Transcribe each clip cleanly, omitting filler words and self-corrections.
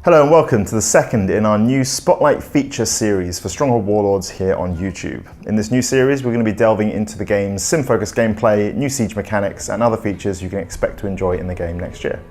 Hello and welcome to the second in our new Spotlight feature series for Stronghold Warlords here on YouTube. In this new series, we're going to be delving into the game's sim-focused gameplay, new siege mechanics, and other features you can expect to enjoy in the game next year.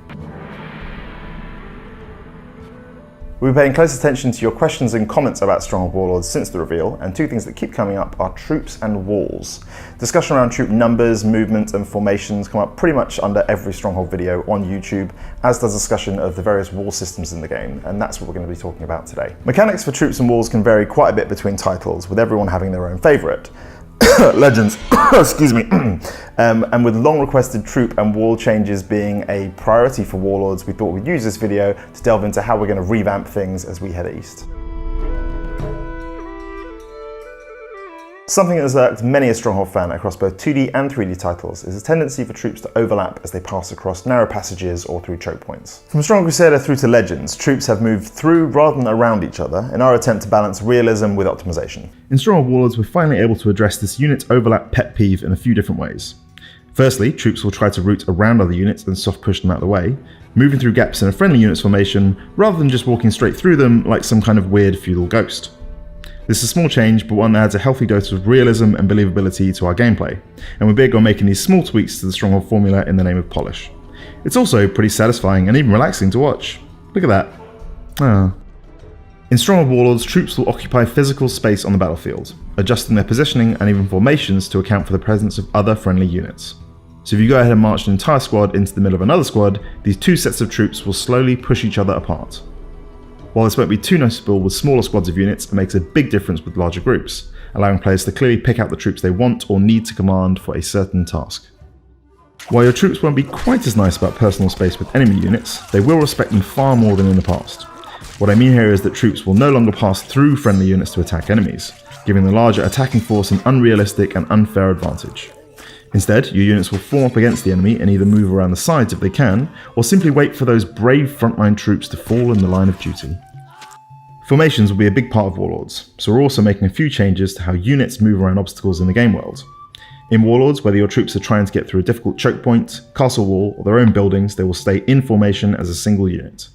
We'll be paying close attention to your questions and comments about Stronghold Warlords since the reveal, and two things that keep coming up are troops and walls. Discussion around troop numbers, movement, and formations come up pretty much under every Stronghold video on YouTube, as does discussion of the various wall systems in the game, and that's what we're going to be talking about today. Mechanics for troops and walls can vary quite a bit between titles, with everyone having their own favourite. Legends, excuse me, and with long requested troop and wall changes being a priority for Warlords, we thought we'd use this video to delve into how we're going to revamp things as we head east. Something that has irked many a Stronghold fan across both 2D and 3D titles is a tendency for troops to overlap as they pass across narrow passages or through choke points. From Stronghold Crusader through to Legends, troops have moved through rather than around each other in our attempt to balance realism with optimization. In Stronghold Warlords, we're finally able to address this unit overlap pet peeve in a few different ways. Firstly, troops will try to route around other units and soft push them out of the way, moving through gaps in a friendly unit's formation rather than just walking straight through them like some kind of weird feudal ghost. This is a small change, but one that adds a healthy dose of realism and believability to our gameplay, and we're big on making these small tweaks to the Stronghold formula in the name of polish. It's also pretty satisfying and even relaxing to watch. Look at that. Ah. In Stronghold Warlords, troops will occupy physical space on the battlefield, adjusting their positioning and even formations to account for the presence of other friendly units. So if you go ahead and march an entire squad into the middle of another squad, these two sets of troops will slowly push each other apart. While this won't be too noticeable with smaller squads of units, it makes a big difference with larger groups, allowing players to clearly pick out the troops they want or need to command for a certain task. While your troops won't be quite as nice about personal space with enemy units, they will respect them far more than in the past. What I mean here is that troops will no longer pass through friendly units to attack enemies, giving the larger attacking force an unrealistic and unfair advantage. Instead, your units will form up against the enemy and either move around the sides if they can, or simply wait for those brave frontline troops to fall in the line of duty. Formations will be a big part of Warlords, so we're also making a few changes to how units move around obstacles in the game world. In Warlords, whether your troops are trying to get through a difficult choke point, castle wall, or their own buildings, they will stay in formation as a single unit.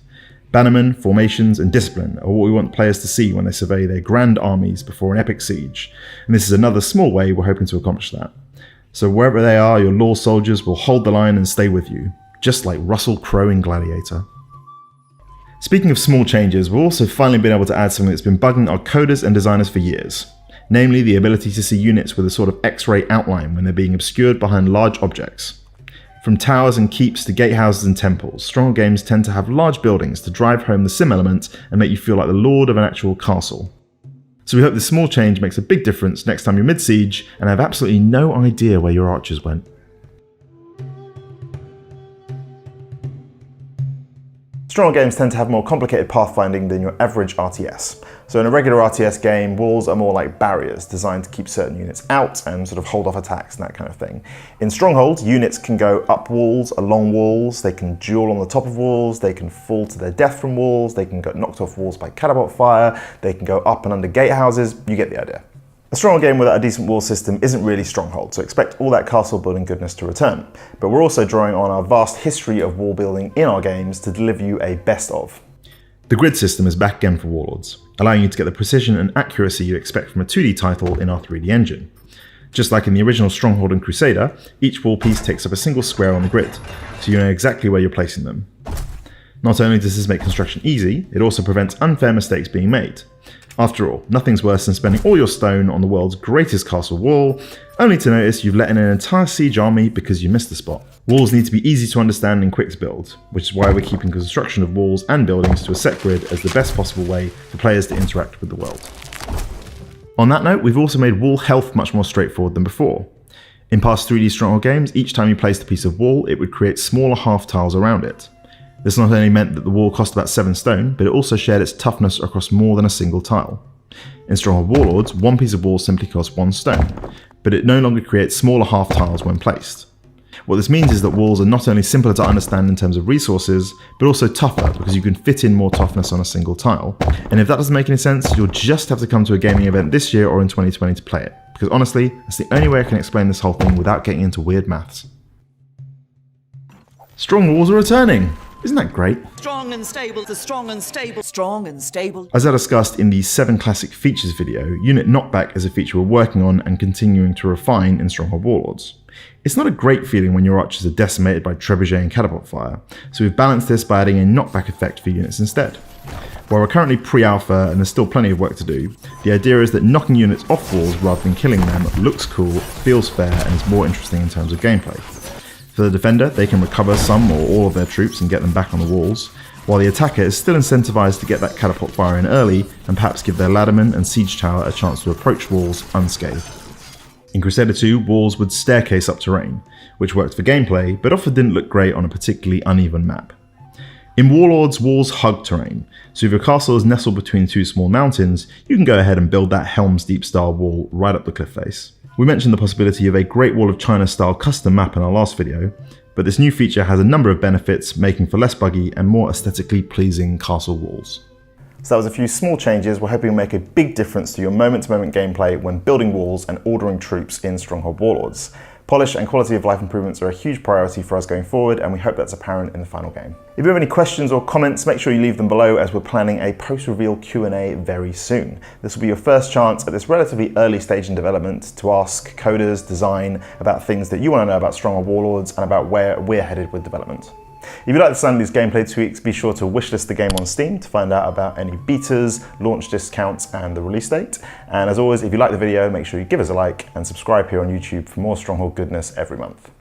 Bannermen, formations, and discipline are what we want players to see when they survey their grand armies before an epic siege, and this is another small way we're hoping to accomplish that. So wherever they are, your law soldiers will hold the line and stay with you, just like Russell Crowe in Gladiator. Speaking of small changes, we've also finally been able to add something that's been bugging our coders and designers for years, namely the ability to see units with a sort of X-ray outline when they're being obscured behind large objects. From towers and keeps to gatehouses and temples, Stronghold games tend to have large buildings to drive home the sim element and make you feel like the lord of an actual castle. So we hope this small change makes a big difference next time you're mid-siege and have absolutely no idea where your archers went. Stronghold games tend to have more complicated pathfinding than your average RTS. So in a regular RTS game, walls are more like barriers designed to keep certain units out and sort of hold off attacks and that kind of thing. In Stronghold, units can go up walls, along walls, they can duel on the top of walls, they can fall to their death from walls, they can get knocked off walls by catapult fire, they can go up and under gatehouses, you get the idea. A Stronghold game without a decent wall system isn't really Stronghold, so expect all that castle building goodness to return. But we're also drawing on our vast history of wall building in our games to deliver you a best of. The grid system is back again for Warlords, allowing you to get the precision and accuracy you expect from a 2D title in our 3D engine. Just like in the original Stronghold and Crusader, each wall piece takes up a single square on the grid, so you know exactly where you're placing them. Not only does this make construction easy, it also prevents unfair mistakes being made. After all, nothing's worse than spending all your stone on the world's greatest castle wall, only to notice you've let in an entire siege army because you missed the spot. Walls need to be easy to understand and quick to build, which is why we're keeping construction of walls and buildings to a set grid as the best possible way for players to interact with the world. On that note, we've also made wall health much more straightforward than before. In past 3D Stronghold games, each time you placed a piece of wall, it would create smaller half tiles around it. This not only meant that the wall cost about 7 stone, but it also shared its toughness across more than a single tile. In Stronghold Warlords, one piece of wall simply costs 1 stone, but it no longer creates smaller half tiles when placed. What this means is that walls are not only simpler to understand in terms of resources, but also tougher because you can fit in more toughness on a single tile. And if that doesn't make any sense, you'll just have to come to a gaming event this year or in 2020 to play it, because honestly, that's the only way I can explain this whole thing without getting into weird maths. Strong walls are returning! Isn't that great? Strong and stable, the strong and stable, strong and stable. As I discussed in the 7 classic features video, unit knockback is a feature we're working on and continuing to refine in Stronghold Warlords. It's not a great feeling when your archers are decimated by trebuchet and catapult fire, so we've balanced this by adding a knockback effect for units instead. While we're currently pre-alpha and there's still plenty of work to do, the idea is that knocking units off walls rather than killing them looks cool, feels fair, and is more interesting in terms of gameplay. For the defender, they can recover some or all of their troops and get them back on the walls, while the attacker is still incentivized to get that catapult fire in early and perhaps give their ladderman and siege tower a chance to approach walls unscathed. In Crusader 2, walls would staircase up terrain, which worked for gameplay, but often didn't look great on a particularly uneven map. In Warlords, walls hug terrain, so if your castle is nestled between 2 small mountains, you can go ahead and build that Helm's Deep style wall right up the cliff face. We mentioned the possibility of a Great Wall of China style custom map in our last video, but this new feature has a number of benefits, making for less buggy and more aesthetically pleasing castle walls. So that was a few small changes we're hoping will make a big difference to your moment-to-moment gameplay when building walls and ordering troops in Stronghold Warlords. Polish and quality of life improvements are a huge priority for us going forward, and we hope that's apparent in the final game. If you have any questions or comments, make sure you leave them below, as we're planning a post-reveal Q&A very soon. This will be your first chance at this relatively early stage in development to ask coders, design, about things that you want to know about Stronghold Warlords and about where we're headed with development. If you like the sound of these gameplay tweaks, be sure to wishlist the game on Steam to find out about any betas, launch discounts, and the release date. And as always, if you like the video, make sure you give us a like and subscribe here on YouTube for more Stronghold goodness every month.